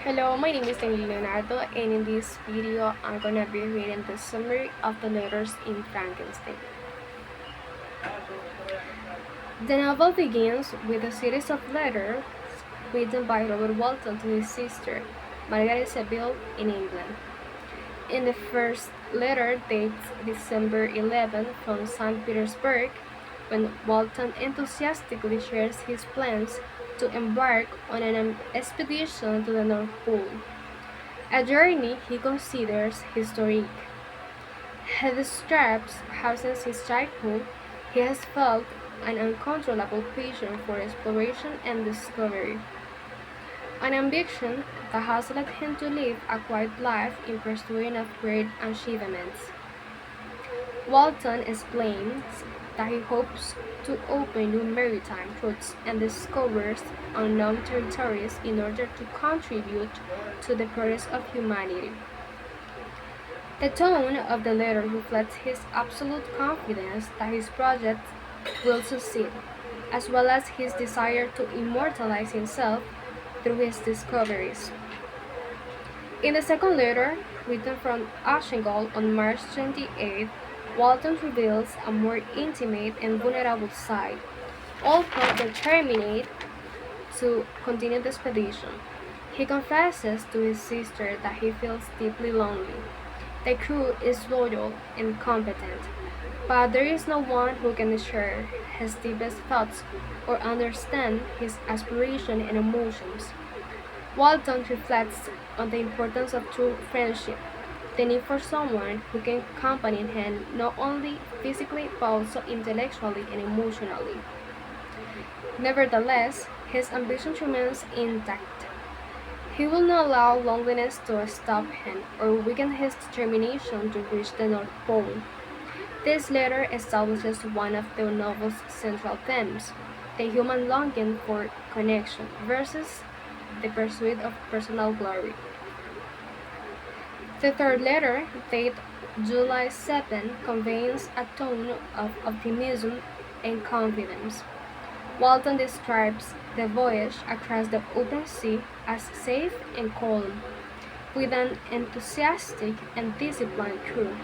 Hello, my name is Daniel Leonardo, and in this video, I'm gonna be reading the summary of the letters in Frankenstein. The novel begins with a series of letters written by Robert Walton to his sister, Margaret Seville, in England. In the first letter dates December 11 from St. Petersburg, when Walton enthusiastically shares his plans to embark on an expedition to the North Pole. A journey he considers historic. He describes how since his childhood he has felt an uncontrollable passion for exploration and discovery, an ambition that has led him to live a quiet life in pursuit of great achievements. Walton explains that he hopes to open new maritime routes and discover unknown territories in order to contribute to the progress of humanity. The tone of the letter reflects his absolute confidence that his project will succeed, as well as his desire to immortalize himself through his discoveries. In the second letter, written from Ashengold on March 28, Walton reveals a more intimate and vulnerable side, although determined to continue the expedition. He confesses to his sister that he feels deeply lonely. The crew is loyal and competent, but there is no one who can share his deepest thoughts or understand his aspirations and emotions. Walton reflects on the importance of true friendship, the need for someone who can accompany him not only physically but also intellectually and emotionally. Nevertheless, his ambition remains intact. He will not allow loneliness to stop him or weaken his determination to reach the North Pole. This letter establishes one of the novel's central themes, the human longing for connection versus the pursuit of personal glory. The third letter, dated July 7, conveys a tone of optimism and confidence. Walton describes the voyage across the open sea as safe and calm, with an enthusiastic and disciplined crew.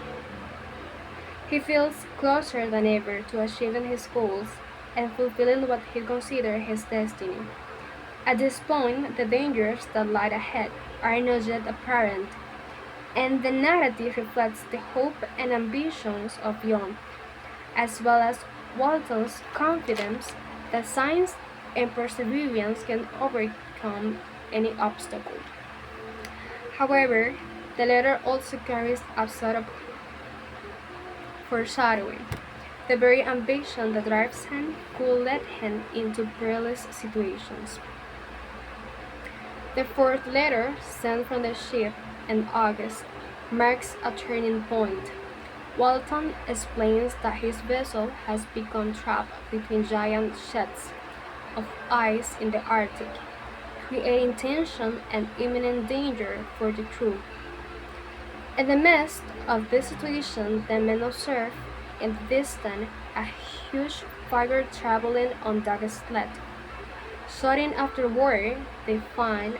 He feels closer than ever to achieving his goals and fulfilling what he considers his destiny. At this point, the dangers that lie ahead are not yet apparent, and the narrative reflects the hope and ambitions of Young, as well as Walton's confidence that science and perseverance can overcome any obstacle. However, the letter also carries a sort of foreshadowing. The very ambition that drives him could lead him into perilous situations. The fourth letter, sent from the ship in August, marks a turning point. Walton explains that his vessel has become trapped between giant sheets of ice in the Arctic, creating tension and imminent danger for the crew. In the midst of this situation, the men observe in the distance a huge figure traveling on dog sled. Shortly afterward, they find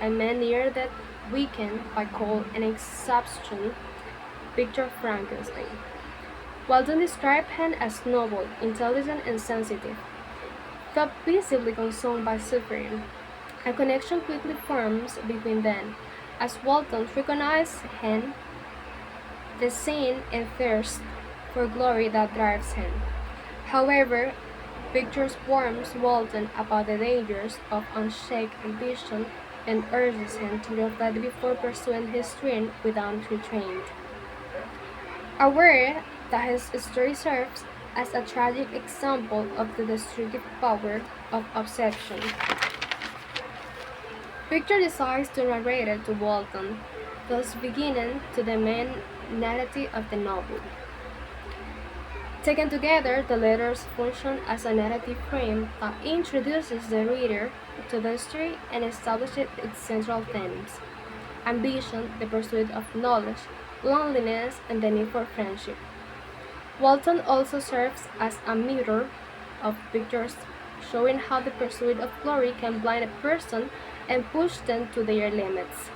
a man near death, weakened by cold and exhaustion, Victor Frankenstein. Walton described him as noble, intelligent, and sensitive, though visibly consumed by suffering. A connection quickly forms between them, as Walton recognizes him, the sin and thirst for glory that drives him. However, Victor warns Walton about the dangers of unshaken ambition and urges him to reflect before pursuing his dream without restraint. Aware that his story serves as a tragic example of the destructive power of obsession, Victor decides to narrate it to Walton, thus beginning to the main narrative of the novel. Taken together, the letters function as a narrative frame that introduces the reader to the story and establishes its central themes: ambition, the pursuit of knowledge, loneliness, and the need for friendship. Walton also serves as a mirror of pictures showing how the pursuit of glory can blind a person and push them to their limits.